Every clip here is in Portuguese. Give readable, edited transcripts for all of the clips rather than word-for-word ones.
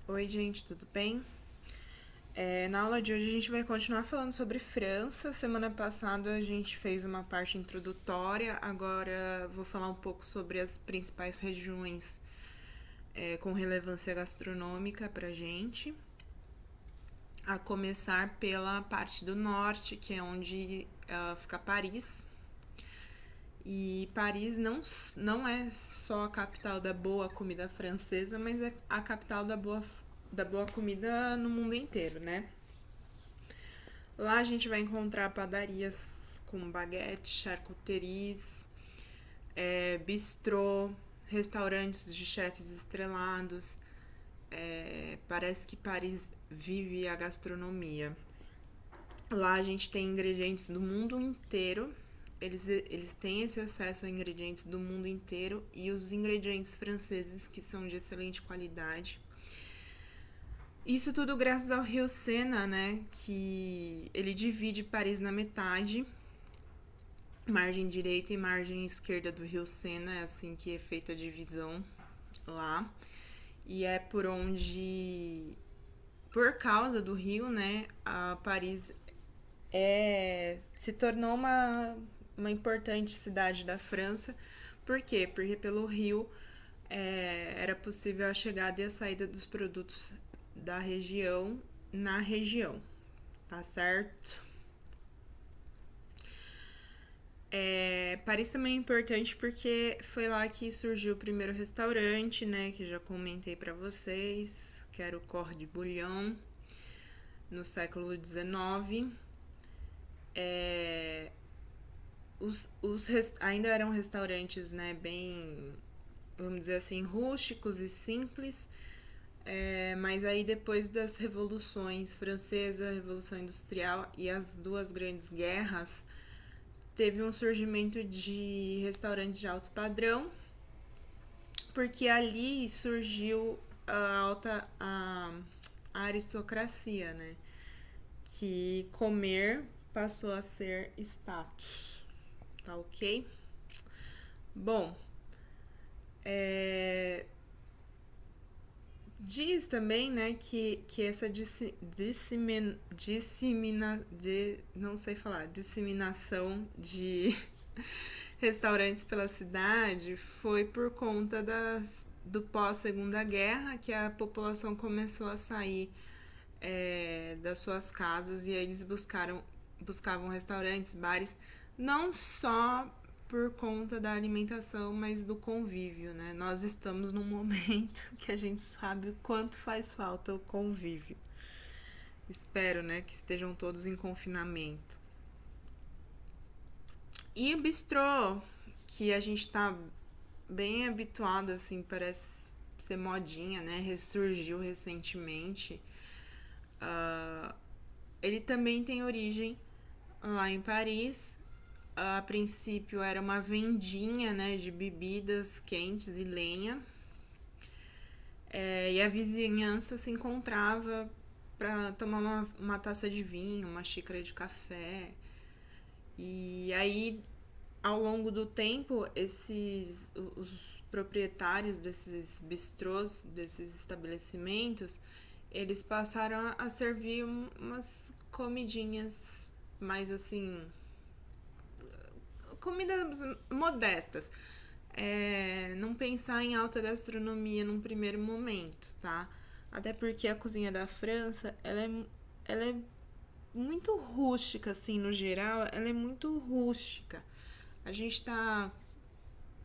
Oi, gente, tudo bem? Na aula de hoje a gente vai continuar falando sobre França. Semana passada a gente fez uma parte introdutória, agora vou falar um pouco sobre as principais regiões com relevância gastronômica pra gente. A começar pela parte do norte, que é onde fica Paris. E Paris não é só a capital da boa comida francesa, mas é a capital da boa comida no mundo inteiro, né? Lá a gente vai encontrar padarias com baguete, charcuteries, bistrô, restaurantes de chefes estrelados. Parece que Paris vive a gastronomia. Lá a gente tem ingredientes do mundo inteiro. Eles têm esse acesso a ingredientes do mundo inteiro e os ingredientes franceses que são de excelente qualidade. Isso tudo graças ao rio Sena, né? Que ele divide Paris na metade, margem direita e margem esquerda do rio Sena, é assim que é feita a divisão lá. E é por onde, por causa do rio, né, a Paris se tornou uma importante cidade da França. Por quê? Porque pelo rio era possível a chegada e a saída dos produtos da região na região, tá certo? Paris também é importante porque foi lá que surgiu o primeiro restaurante, né? Que já comentei pra vocês, que era o Cordon Bouillon, no século XIX. É, ainda eram restaurantes, né? Bem, vamos dizer assim, rústicos e simples. Mas aí depois das revoluções francesa, Revolução Industrial e as duas grandes guerras, teve um surgimento de restaurantes de alto padrão, porque ali surgiu a aristocracia, né? Que comer passou a ser status, tá ok? Bom, diz também, né, que essa não sei falar, disseminação de restaurantes pela cidade foi por conta do pós-segunda guerra, que a população começou a sair das suas casas e aí eles buscavam restaurantes, bares, não só por conta da alimentação, mas do convívio, né? Nós estamos num momento que a gente sabe o quanto faz falta o convívio. Espero, né, que estejam todos em confinamento. E o bistrô, que a gente tá bem habituado, assim, parece ser modinha, né? Ressurgiu recentemente. Uh, Ele também tem origem lá em Paris. A princípio era uma vendinha, né, de bebidas quentes e lenha. E a vizinhança se encontrava para tomar uma taça de vinho, uma xícara de café. E aí, ao longo do tempo, os proprietários desses bistrôs, desses estabelecimentos, eles passaram a servir umas comidinhas mais assim, comidas modestas. Não pensar em alta gastronomia num primeiro momento, tá? Até porque a cozinha da França, ela é muito rústica, assim, no geral, ela é muito rústica. A gente tá.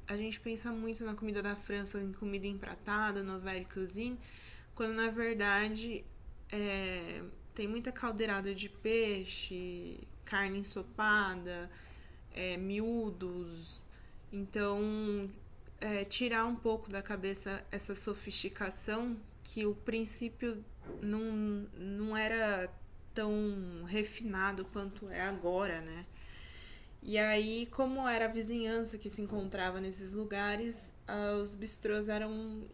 A gente pensa muito na comida da França, em comida empratada, nouvelle cuisine, quando na verdade tem muita caldeirada de peixe, carne ensopada, miúdos. Então, tirar um pouco da cabeça essa sofisticação que o princípio não era tão refinado quanto é agora, né? E aí, como era a vizinhança que se encontrava nesses lugares, os bistrôs eram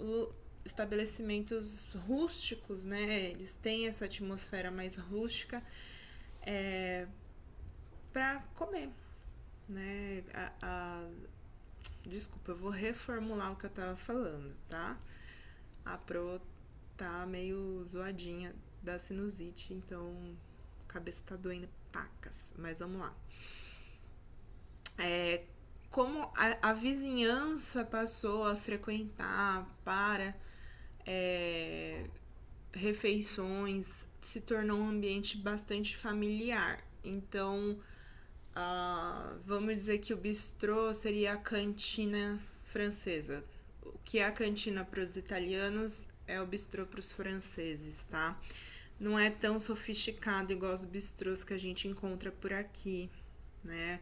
estabelecimentos rústicos, né? Eles têm essa atmosfera mais rústica para comer, né? Desculpa, eu vou reformular o que eu tava falando, tá? tá meio zoadinha da sinusite, então a cabeça tá doendo pacas. Mas vamos lá. Como a vizinhança passou a frequentar para refeições, se tornou um ambiente bastante familiar. Então, vamos dizer que o bistrô seria a cantina francesa. O que é a cantina para os italianos é o bistrô para os franceses, tá? Não é tão sofisticado igual os bistrôs que a gente encontra por aqui, né?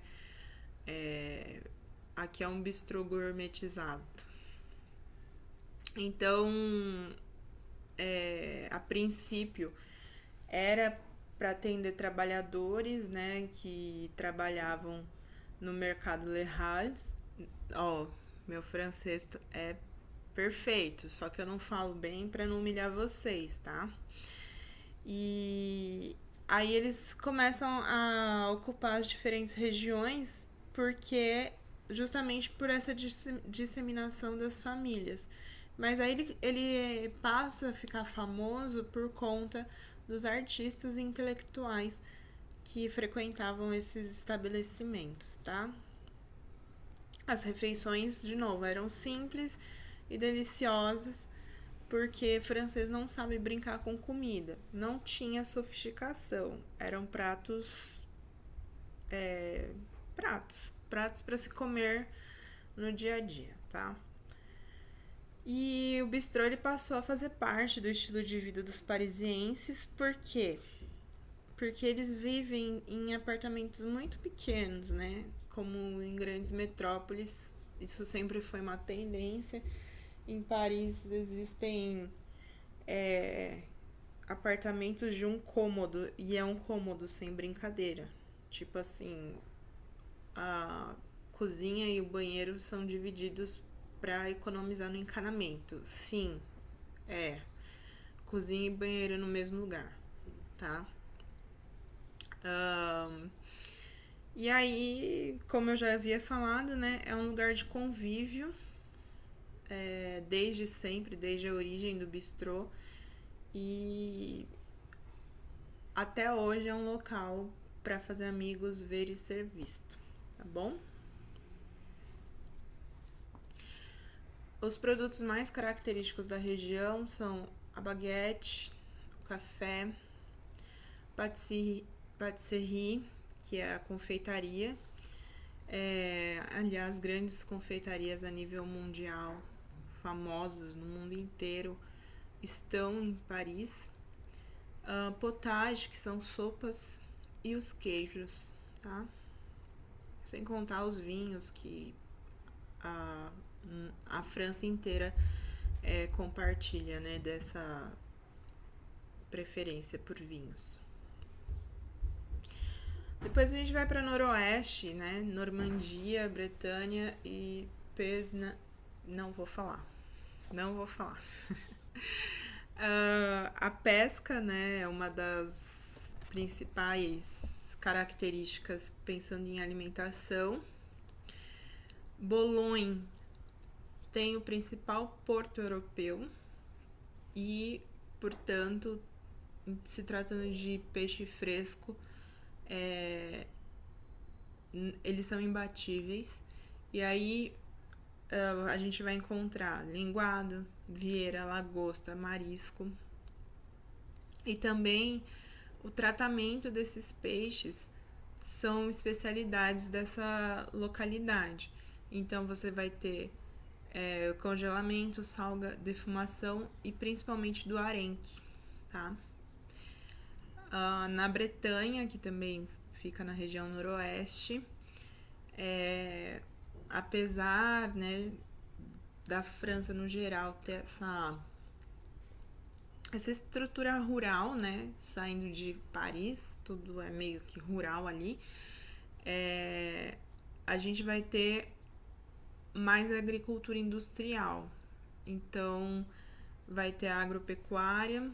Aqui é um bistrô gourmetizado. Então, a princípio, era para atender trabalhadores, né, que trabalhavam no mercado Les Halles. Meu francês é perfeito, só que eu não falo bem para não humilhar vocês, tá? E aí eles começam a ocupar as diferentes regiões porque justamente por essa disseminação das famílias. Mas aí ele passa a ficar famoso por conta dos artistas e intelectuais que frequentavam esses estabelecimentos, tá? As refeições, de novo, eram simples e deliciosas, porque francês não sabe brincar com comida. Não tinha sofisticação. Eram pratos para se comer no dia a dia, tá? E o bistrô ele passou a fazer parte do estilo de vida dos parisienses, por quê? Porque eles vivem em apartamentos muito pequenos, né? Como em grandes metrópoles, isso sempre foi uma tendência. Em Paris existem apartamentos de um cômodo, e é um cômodo sem brincadeira. Tipo assim, a cozinha e o banheiro são divididos para economizar no encanamento. Sim, cozinha e banheiro no mesmo lugar, tá? E aí, como eu já havia falado, né, é um lugar de convívio, desde sempre, desde a origem do bistrô, e até hoje é um local para fazer amigos, ver e ser visto, tá bom? Os produtos mais característicos da região são a baguete, o café, patisserie, que é a confeitaria. Aliás, grandes confeitarias a nível mundial, famosas no mundo inteiro, estão em Paris. Potage, que são sopas, e os queijos, tá? Sem contar os vinhos que a França inteira compartilha, né, dessa preferência por vinhos. Depois a gente vai para Noroeste, né? Normandia, Bretanha e Pesna. Não vou falar. A pesca, né, é uma das principais características pensando em alimentação. Boulogne tem o principal porto europeu e, portanto, se tratando de peixe fresco, eles são imbatíveis. E aí a gente vai encontrar linguado, vieira, lagosta, marisco. E também o tratamento desses peixes são especialidades dessa localidade. Então você vai ter congelamento, salga, defumação e principalmente do arenque, tá? Na Bretanha, que também fica na região noroeste, apesar, né, da França no geral ter essa estrutura rural, né, saindo de Paris, tudo é meio que rural ali, a gente vai ter mais agricultura industrial. Então, vai ter a agropecuária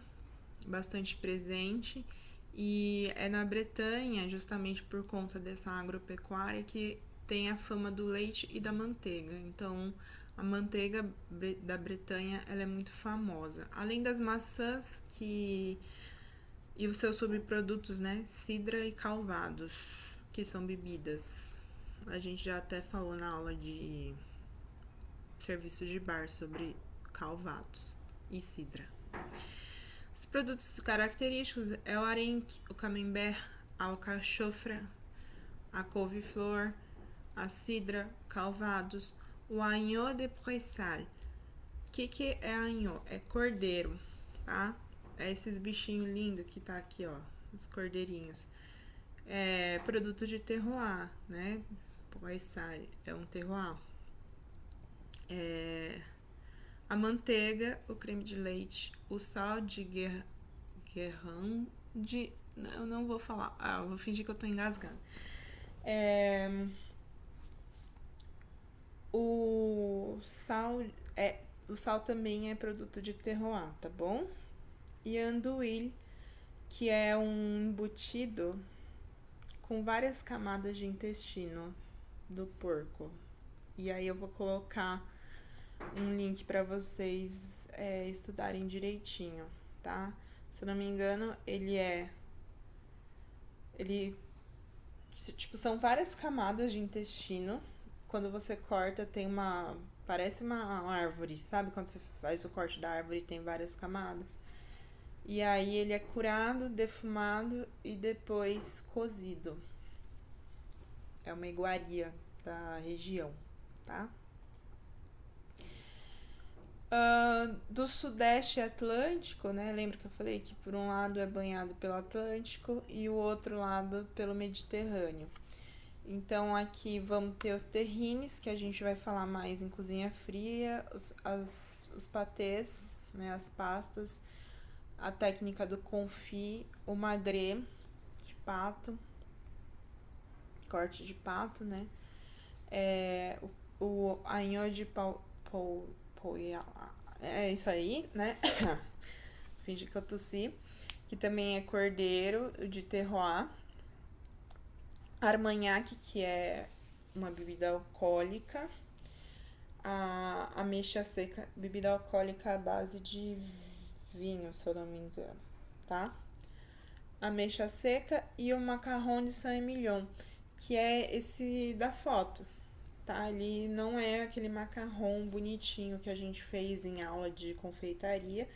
bastante presente, e é na Bretanha, justamente por conta dessa agropecuária, que tem a fama do leite e da manteiga. Então, A manteiga da Bretanha, ela é muito famosa. Além das maçãs e os seus subprodutos, né? Cidra e calvados, que são bebidas. A gente já até falou na aula de serviço de bar sobre calvados e cidra. Os produtos característicos é o arenque, o camembert, a alcachofra, a couve-flor, a cidra, calvados, o agneau de pressal. O que é agneau? É cordeiro, tá? É esses bichinhos lindos que tá aqui, ó, os cordeirinhos. É produto de terroir, né? Pressal é um terroir. A manteiga, o creme de leite, o sal de Guerande. Eu não vou falar. Eu vou fingir que eu tô engasgando. O sal também é produto de terroir, tá bom? E andouille, que é um embutido com várias camadas de intestino do porco. E aí eu vou colocar um link para vocês estudarem direitinho, tá? Se eu não me engano, tipo, são várias camadas de intestino. Quando você corta, parece uma árvore, sabe? Quando você faz o corte da árvore, tem várias camadas. E aí ele é curado, defumado e depois cozido. É uma iguaria da região, tá? Do Sudeste Atlântico, né? Lembra que eu falei que por um lado é banhado pelo Atlântico e o outro lado pelo Mediterrâneo. Então aqui vamos ter os terrines, que a gente vai falar mais em cozinha fria, os patês, né? As pastas, a técnica do confit, o magret de pato, corte de pato, né? O agneau de é isso aí, né? Finge que eu tossi. Que também é cordeiro de terroir. Armagnac, que é uma bebida alcoólica. A ameixa seca, bebida alcoólica à base de vinho, se eu não me engano, tá? Ameixa seca e o macarrão de Saint-Emilion, que é esse da foto, tá? Ele não é aquele macarrão bonitinho que a gente fez em aula de confeitaria.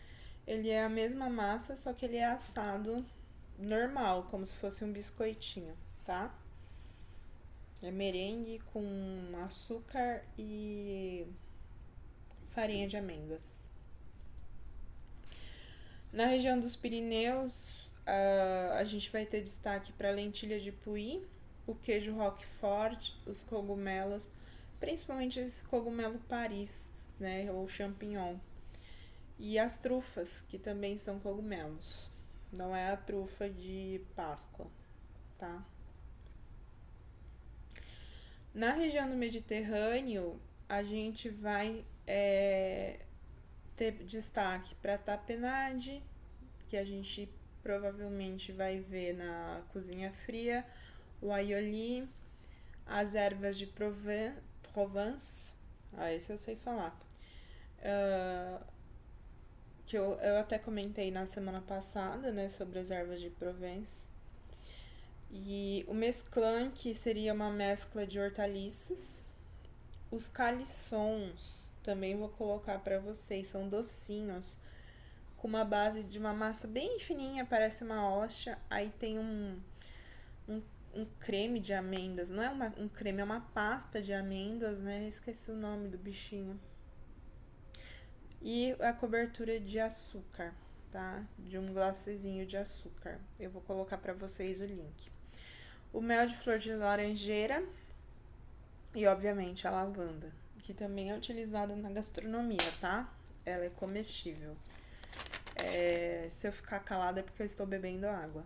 Ele é a mesma massa, só que ele é assado normal, como se fosse um biscoitinho, tá? É merengue com açúcar e farinha de amêndoas. Na região dos Pirineus, a gente vai ter destaque para a lentilha de Puy, o queijo Roquefort, os cogumelos, principalmente esse cogumelo Paris, né, ou champignon. E as trufas, que também são cogumelos. Não é a trufa de Páscoa, tá? Na região do Mediterrâneo, a gente vai ter destaque para tapenade, que a gente provavelmente vai ver na cozinha fria, o aioli, as ervas de Provence, esse eu sei falar, que eu até comentei na semana passada, né, sobre as ervas de Provence. E o mesclun, que seria uma mescla de hortaliças. Os calissons, também vou colocar para vocês, são docinhos, com uma base de uma massa bem fininha, parece uma hóstia. Aí tem um creme de amêndoas, não é um creme, é uma pasta de amêndoas, né? Eu esqueci o nome do bichinho. E a cobertura de açúcar, tá? De um glacezinho de açúcar. Eu vou colocar para vocês o link. O mel de flor de laranjeira e, obviamente, a lavanda, que também é utilizada na gastronomia, tá? Ela é comestível. Se eu ficar calada é porque eu estou bebendo água.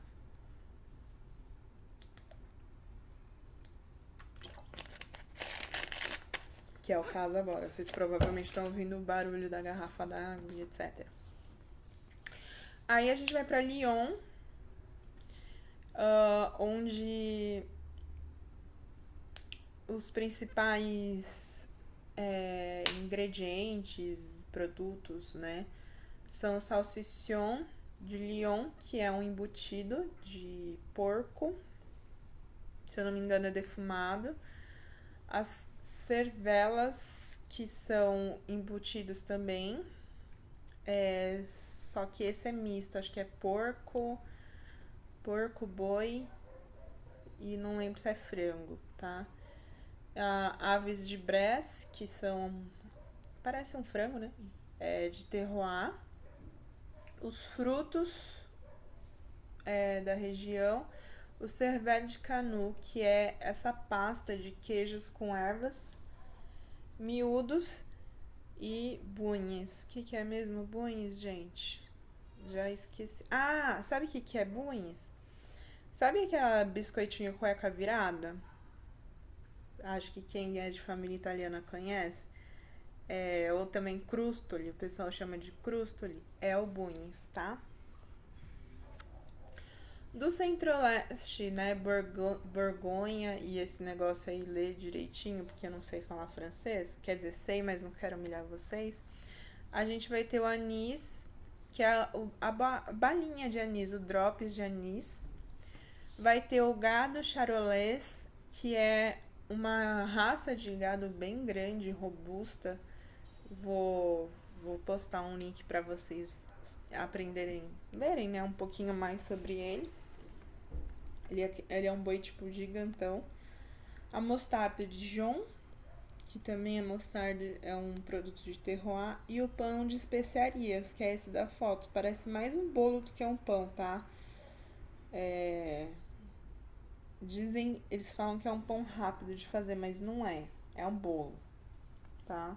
Que é o caso agora. Vocês provavelmente estão ouvindo o barulho da garrafa d'água e etc. Aí a gente vai pra Lyon, onde os principais ingredientes, produtos, né? São o salsichon de Lyon, que é um embutido de porco, se eu não me engano é defumado. As cervelas, que são embutidos também, só que esse é misto, acho que é porco, boi e não lembro se é frango, tá? Aves de Bresse, que são, parece um frango, né? De terroir. Os frutos da região, o cervel de canu, que é essa pasta de queijos com ervas, miúdos e bunhes. O que é mesmo bunhes, gente? Já esqueci. Ah, sabe o que é bunhes? Sabe aquela biscoitinho cueca virada? Acho que quem é de família italiana conhece. Ou também crustoli, o pessoal chama de crustoli. É o bunhes, tá? Do centro-leste, né, Borgonha e esse negócio aí, ler direitinho, porque eu não sei falar francês, quer dizer, sei, mas não quero humilhar vocês. A gente vai ter o anis, que é a balinha de anis, o drops de anis. Vai ter o gado charolês, que é uma raça de gado bem grande, robusta. Vou postar um link para vocês aprenderem, lerem, né, um pouquinho mais sobre ele. Ele é um boi tipo gigantão. A mostarda de Dijon, que também é um produto de terroir. E o pão de especiarias, que é esse da foto. Parece mais um bolo do que um pão, tá? Eles falam que é um pão rápido de fazer, mas não é. É um bolo, tá?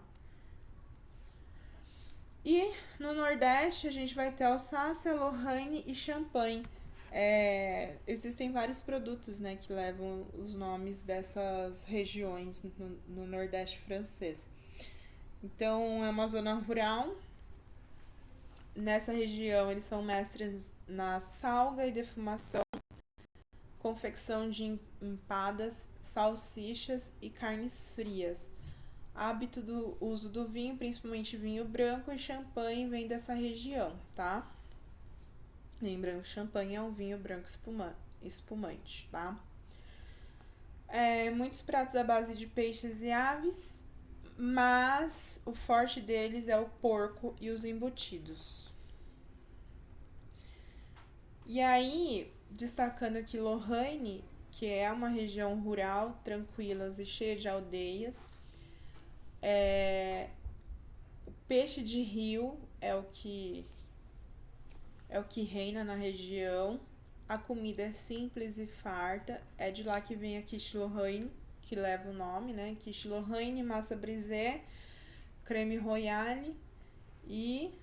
E no Nordeste a gente vai ter Alsácia, Lorraine e Champagne. Existem vários produtos, né, que levam os nomes dessas regiões no Nordeste francês. Então é uma zona rural. Nessa região eles são mestres na salga e defumação, confecção de empadas, salsichas e carnes frias. Hábito do uso do vinho, principalmente vinho branco, e champanhe vem dessa região, tá? Lembrando que champanhe é um vinho branco espumante, tá? Muitos pratos à base de peixes e aves, mas o forte deles é o porco e os embutidos. E aí, destacando aqui Lorraine, que é uma região rural, tranquila e cheia de aldeias. O peixe de rio é o que reina na região. A comida é simples e farta. É de lá que vem a quiche Lorraine, que leva o nome, né? Quiche Lorraine, massa brisée, creme royale e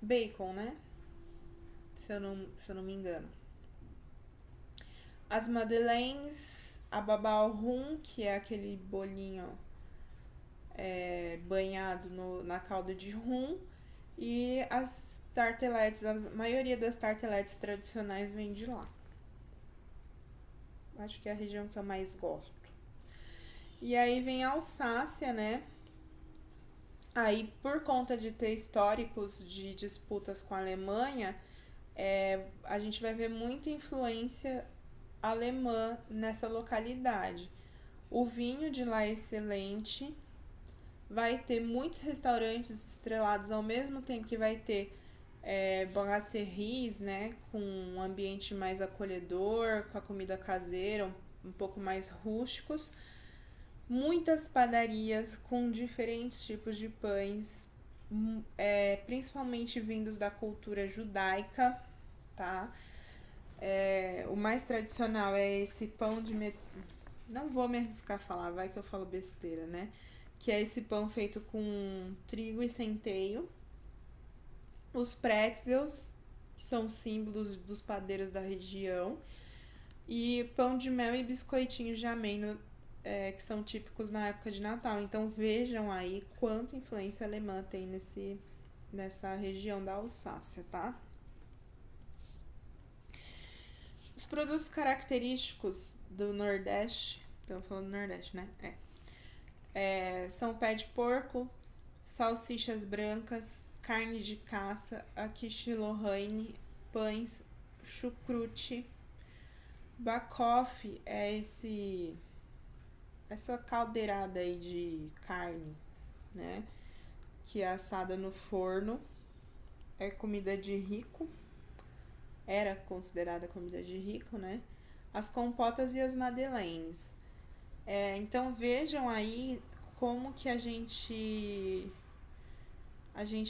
bacon, né? Se eu não me engano. As madeleines, a baba au rum, que é aquele bolinho banhado na calda de rum, e as tartelettes, a maioria das tartelettes tradicionais vem de lá. Acho que é a região que eu mais gosto. E aí vem a Alsácia, né? Aí, por conta de ter históricos de disputas com a Alemanha, a gente vai ver muita influência alemã nessa localidade. O vinho de lá é excelente. Vai ter muitos restaurantes estrelados ao mesmo tempo que vai ter brasseries, né, com um ambiente mais acolhedor, com a comida caseira, um pouco mais rústicos. Muitas padarias com diferentes tipos de pães, principalmente vindos da cultura judaica, tá? O mais tradicional é esse pão de... Não vou me arriscar a falar, vai que eu falo besteira, né? Que é esse pão feito com trigo e centeio. Os pretzels, que são símbolos dos padeiros da região. E pão de mel e biscoitinho de amêndoa, que são típicos na época de Natal. Então vejam aí quanta influência alemã tem nessa região da Alsácia, tá? Os produtos característicos do Nordeste, estamos falando do Nordeste, né? São pé de porco, salsichas brancas, carne de caça, a quiche Lorraine, pães, chucrute. Backoff é essa caldeirada aí de carne, né? Que é assada no forno. É comida de rico. Era considerada comida de rico, né? As compotas e as madeleines. Então vejam aí como que a gente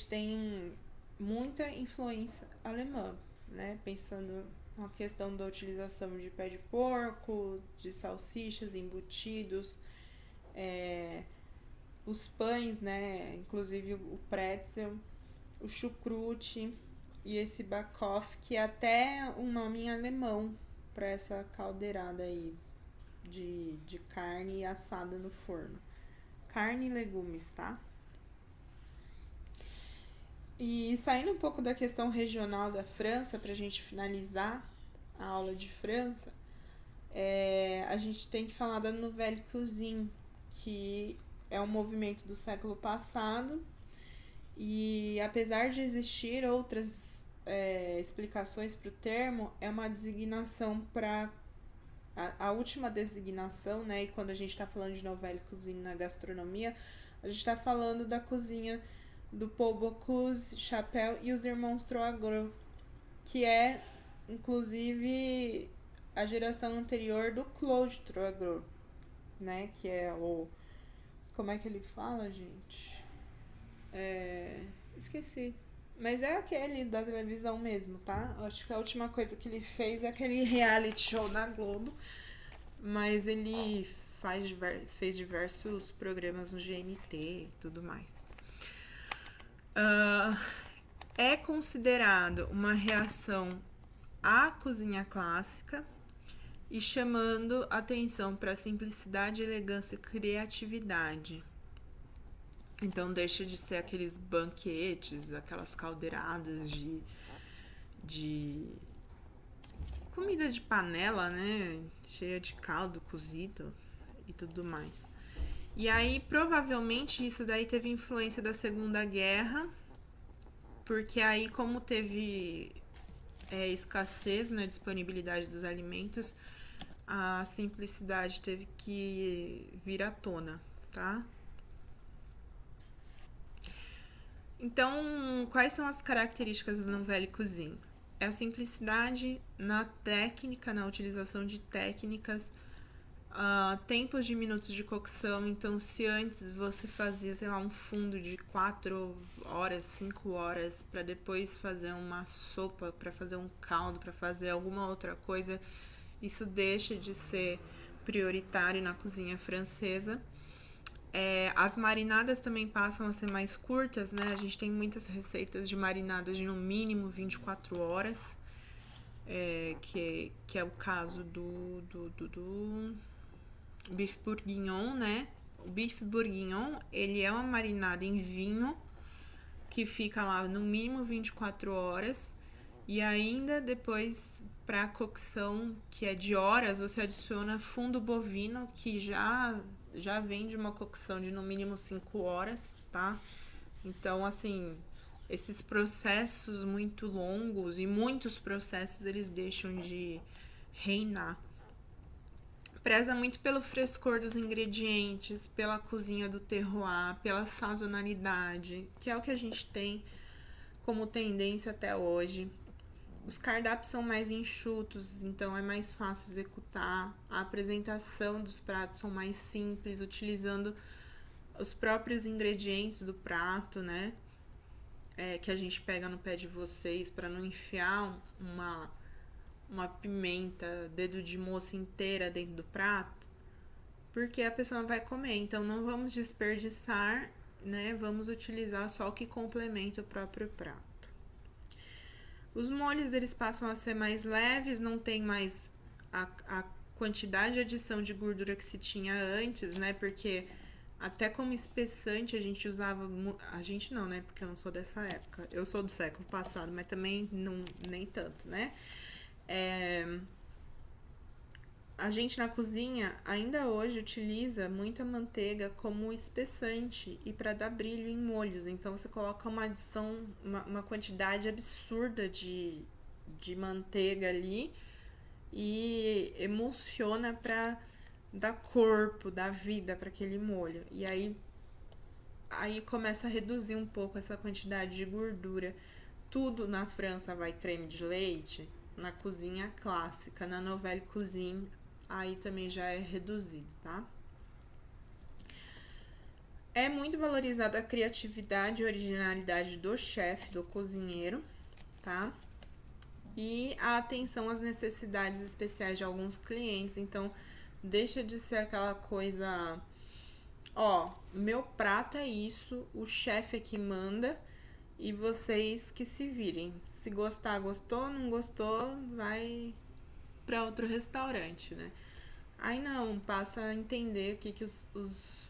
tem muita influência alemã, né? Pensando na questão da utilização de pé de porco, de salsichas, embutidos, os pães, né? Inclusive o pretzel, o chucrute e esse backoff, que é até um nome em alemão para essa caldeirada aí de carne assada no forno. Carne e legumes, tá? E saindo um pouco da questão regional da França, para a gente finalizar a aula de França, a gente tem que falar da Nouvelle Cuisine, que é um movimento do século passado, e apesar de existir outras explicações para o termo, é uma designação para a última designação, né? E quando a gente está falando de Nouvelle Cuisine na gastronomia, a gente está falando da cozinha do Paul Bocuse, Chapelle e os irmãos Troagro, que é, inclusive, a geração anterior do Claude Troagro, né? Que é o... Como é que ele fala, gente? Esqueci. Mas é aquele da televisão mesmo, tá? Acho que a última coisa que ele fez é aquele reality show na Globo. Mas ele fez diversos programas no GNT e tudo mais. É considerado uma reação à cozinha clássica e chamando atenção para simplicidade, elegância e criatividade. Então deixa de ser aqueles banquetes, aquelas caldeiradas de comida de panela, né? Cheia de caldo cozido e tudo mais. E aí, provavelmente, isso daí teve influência da Segunda Guerra, porque aí, como teve escassez na disponibilidade dos alimentos, a simplicidade teve que vir à tona, tá? Então, quais são as características da Nouvelle Cuisine? É a simplicidade na técnica, na utilização de técnicas, tempos de minutos de cocção. Então, se antes você fazia, sei lá, um fundo de 4 horas, 5 horas, para depois fazer uma sopa, para fazer um caldo, para fazer alguma outra coisa, isso deixa de ser prioritário na cozinha francesa. As marinadas também passam a ser mais curtas, né? A gente tem muitas receitas de marinadas de no mínimo 24 horas, que é o caso do bife bourguignon, né? O bife bourguignon, ele é uma marinada em vinho que fica lá no mínimo 24 horas e ainda depois para cocção, que é de horas, você adiciona fundo bovino, que já vem de uma cocção de no mínimo 5 horas, tá? Então, assim, esses processos muito longos e muitos processos eles deixam de reinar. Preza muito pelo frescor dos ingredientes, pela cozinha do terroir, pela sazonalidade, que é o que a gente tem como tendência até hoje. Os cardápios são mais enxutos, então é mais fácil executar. A apresentação dos pratos são mais simples, utilizando os próprios ingredientes do prato, né? Que a gente pega no pé de vocês para não enfiar uma pimenta, dedo de moça inteira dentro do prato, porque a pessoa não vai comer. Então não vamos desperdiçar, né? Vamos utilizar só o que complementa o próprio prato. Os molhos eles passam a ser mais leves, não tem mais a quantidade de adição de gordura que se tinha antes, né? Porque até como espessante a gente usava... A gente não, né? Porque eu não sou dessa época. Eu sou do século passado, mas também não, nem tanto, né? A gente na cozinha ainda hoje utiliza muita manteiga como espessante e para dar brilho em molhos. Então você coloca uma adição, uma quantidade absurda de manteiga ali e emulsiona para dar corpo, dar vida para aquele molho. E aí começa a reduzir um pouco essa quantidade de gordura. Tudo na França vai creme de leite, na cozinha clássica, na Nouvelle Cuisine, aí também já é reduzido, tá? É muito valorizada a criatividade e originalidade do chefe, do cozinheiro, tá? E a atenção às necessidades especiais de alguns clientes. Então, deixa de ser aquela coisa, ó, meu prato é isso, o chefe é que manda e vocês que se virem. Se gostar, gostou, não gostou, vai para outro restaurante, né? Aí não, passa a entender o que os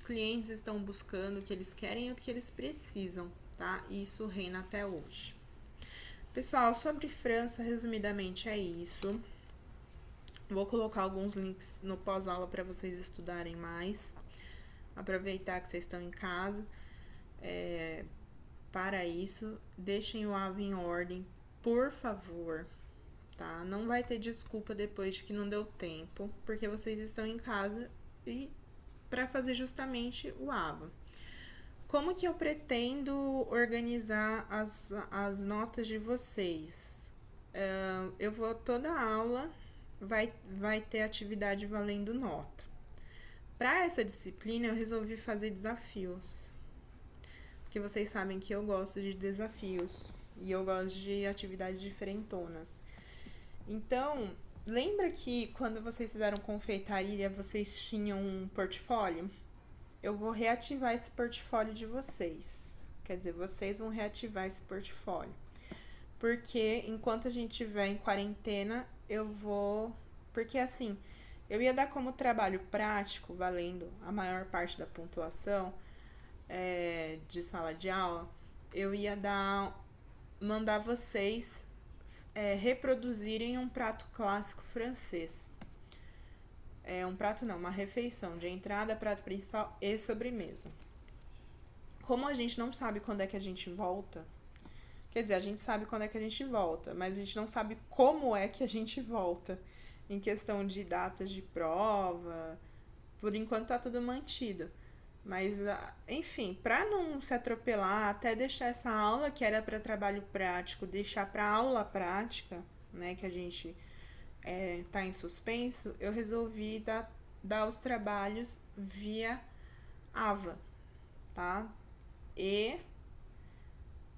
clientes estão buscando, o que eles querem e o que eles precisam, tá? E isso reina até hoje. Pessoal, sobre França, resumidamente é isso. Vou colocar alguns links no pós-aula para vocês estudarem mais. Aproveitar que vocês estão em casa. Para isso, deixem o AVA em ordem, por favor, tá? Não vai ter desculpa depois de que não deu tempo, porque vocês estão em casa e para fazer justamente o AVA. Como que eu pretendo organizar as notas de vocês? Eu vou toda aula, vai ter atividade valendo nota. Para essa disciplina, eu resolvi fazer desafios. Porque vocês sabem que eu gosto de desafios e eu gosto de atividades diferentonas. Então, lembra que quando vocês fizeram confeitaria, vocês tinham um portfólio? Eu vou reativar esse portfólio de vocês. Quer dizer, vocês vão reativar esse portfólio. Porque enquanto a gente estiver em quarentena, eu vou. Porque assim, eu ia dar como trabalho prático, valendo a maior parte da pontuação de sala de aula, eu ia mandar vocês reproduzirem um prato clássico francês. Um prato não, uma refeição de entrada, prato principal e sobremesa. Como a gente não sabe quando é que a gente volta, quer dizer, a gente sabe quando é que a gente volta, mas a gente não sabe como é que a gente volta, em questão de datas de prova, por enquanto tá tudo mantido. Mas, enfim, para não se atropelar, até deixar essa aula que era para trabalho prático, deixar para aula prática, né, que a gente tá em suspenso, eu resolvi dar os trabalhos via AVA, tá? E,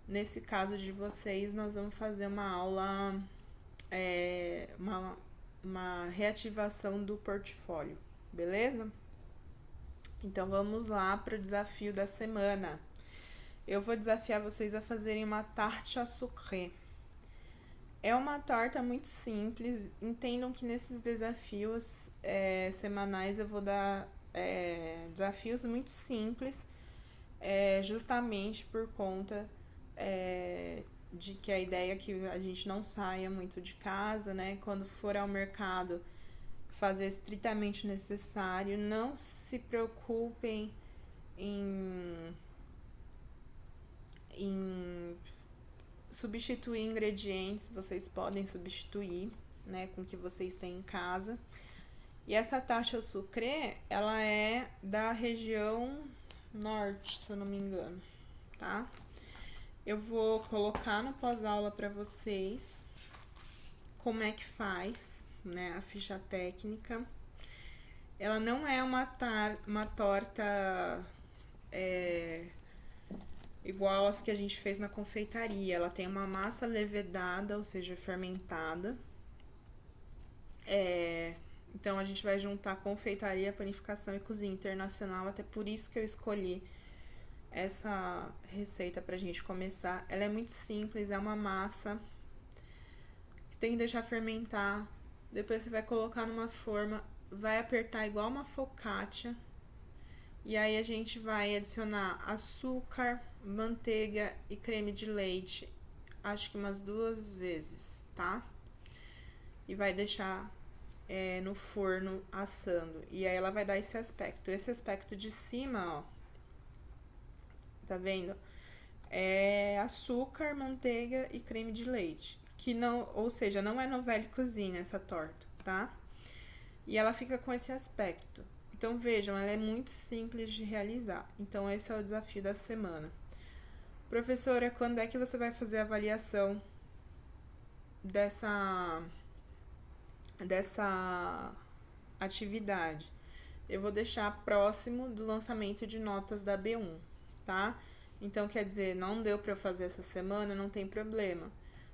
nesse caso de vocês, nós vamos fazer uma aula, uma reativação do portfólio, beleza? Então vamos lá para o desafio da semana. Eu vou desafiar vocês a fazerem uma tarte à sucré. É uma torta muito simples. Entendam que nesses desafios semanais eu vou dar desafios muito simples, justamente por conta de que a ideia é que a gente não saia muito de casa, né? Quando for ao mercado, fazer estritamente necessário. Não se preocupem em substituir ingredientes, vocês podem substituir, né, com o que vocês têm em casa. E essa tarte au sucré, ela é da região norte, se eu não me engano, tá? Eu vou colocar no pós-aula para vocês como é que faz, né, a ficha técnica. Ela não é uma torta igual as que a gente fez na confeitaria. Ela tem uma massa levedada, ou seja, fermentada. Então a gente vai juntar confeitaria, panificação e cozinha internacional. Até por isso que eu escolhi essa receita pra gente começar. Ela é muito simples, é uma massa que tem que deixar fermentar. Depois você vai colocar numa forma, vai apertar igual uma focaccia. E aí a gente vai adicionar açúcar, manteiga e creme de leite, acho que umas 2 vezes, tá? E vai deixar no forno assando. E aí ela vai dar esse aspecto. Esse aspecto de cima, ó, tá vendo? É açúcar, manteiga e creme de leite. Que não, ou seja, não é novela e cozinha essa torta, tá? E ela fica com esse aspecto. Então vejam, ela é muito simples de realizar. Então esse é o desafio da semana. Professora, quando é que você vai fazer a avaliação dessa atividade? Eu vou deixar próximo do lançamento de notas da B1, tá? Então, quer dizer, não deu para eu fazer essa semana, não tem problema.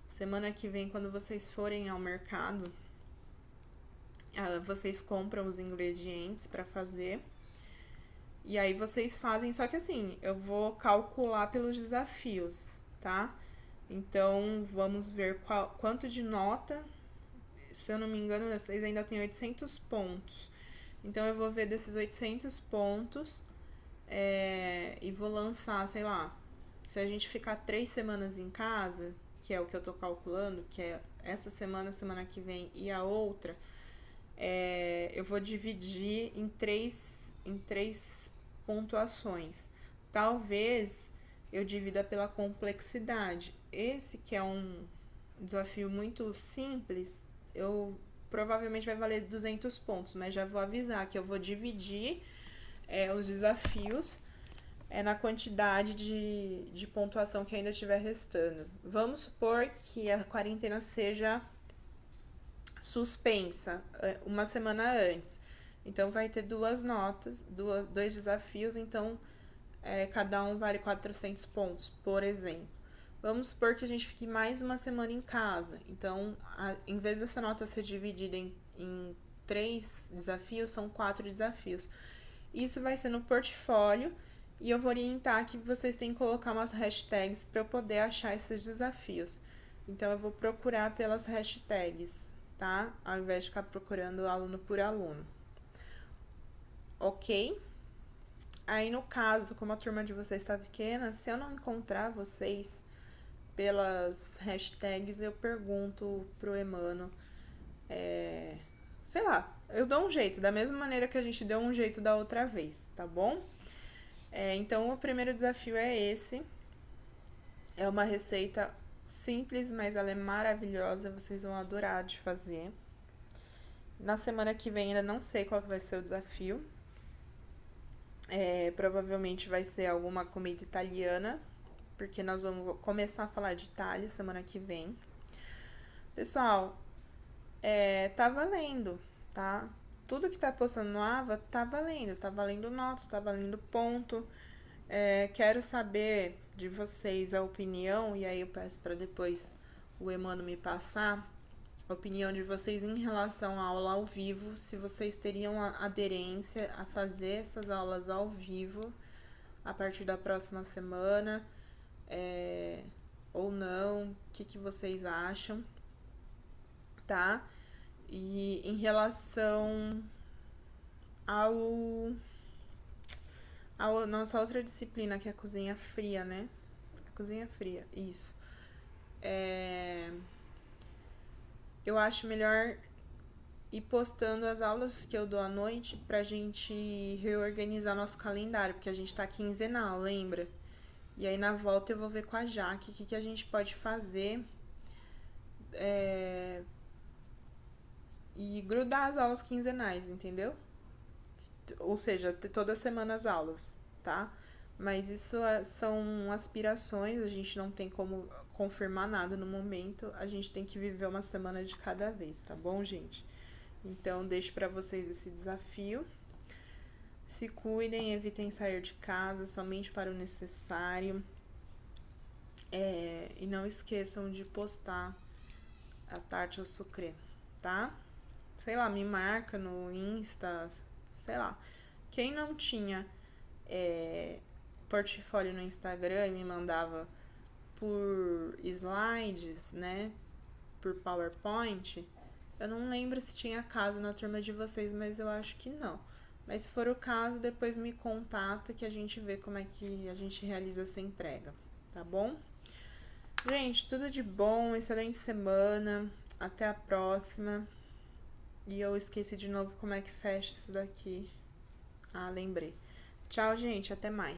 Semana que vem, quando vocês forem ao mercado, vocês compram os ingredientes para fazer. E aí vocês fazem, só que assim, eu vou calcular pelos desafios, tá? Então, vamos ver quanto de nota. Se eu não me engano, vocês ainda têm 800 pontos. Então, eu vou ver desses 800 pontos e vou lançar, sei lá, se a gente ficar 3 semanas em casa, que é o que eu tô calculando, que é essa semana, semana que vem e a outra, eu vou dividir em três pontuações. Talvez eu divida pela complexidade. Esse que é um desafio muito simples, eu provavelmente vai valer 200 pontos, mas já vou avisar que eu vou dividir os desafios na quantidade de pontuação que ainda estiver restando. Vamos supor que a quarentena seja suspensa uma semana antes. Então, vai ter 2 notas, 2 desafios, então cada um vale 400 pontos, por exemplo. Vamos supor que a gente fique mais uma semana em casa. Então, em vez dessa nota ser dividida em 3 desafios, são 4 desafios. Isso vai ser no portfólio e eu vou orientar que vocês têm que colocar umas hashtags para eu poder achar esses desafios. Então, eu vou procurar pelas hashtags, tá? Ao invés de ficar procurando aluno por aluno. Ok? Aí, no caso, como a turma de vocês está pequena, se eu não encontrar vocês pelas hashtags, eu pergunto pro Emano, sei lá, eu dou um jeito, da mesma maneira que a gente deu um jeito da outra vez, tá bom? Então, o primeiro desafio é esse. É uma receita simples, mas ela é maravilhosa, vocês vão adorar de fazer. Na semana que vem ainda não sei qual que vai ser o desafio. Provavelmente vai ser alguma comida italiana, porque nós vamos começar a falar de Itália semana que vem. Pessoal, tá valendo, tá? Tudo que tá postando no Ava tá valendo notas, tá valendo ponto. Quero saber de vocês a opinião, e aí eu peço para depois o Emano me passar a opinião de vocês em relação à aula ao vivo, se vocês teriam aderência a fazer essas aulas ao vivo a partir da próxima semana, ou não, o que vocês acham, tá? E em relação a nossa outra disciplina, que é a cozinha fria, né? A cozinha fria, isso. Eu acho melhor ir postando as aulas que eu dou à noite pra gente reorganizar nosso calendário, porque a gente tá quinzenal, lembra? E aí na volta eu vou ver com a Jaque o que a gente pode fazer e grudar as aulas quinzenais, entendeu? Ou seja, ter toda semana as aulas, tá? Mas isso são aspirações, a gente não tem como confirmar nada no momento, a gente tem que viver uma semana de cada vez, tá bom, gente? Então, deixo pra vocês esse desafio. Se cuidem, evitem sair de casa somente para o necessário. E não esqueçam de postar a tarte ao sucrê, tá? Sei lá, me marca no Insta, sei lá. Quem não tinha portfólio no Instagram e me mandava por slides, né? Por PowerPoint, eu não lembro se tinha caso na turma de vocês, mas eu acho que não. Mas se for o caso, depois me contata que a gente vê como é que a gente realiza essa entrega, tá bom? Gente, tudo de bom, excelente semana, até a próxima E eu esqueci de novo como é que fecha isso daqui. Ah, lembrei. Tchau, gente. Até mais.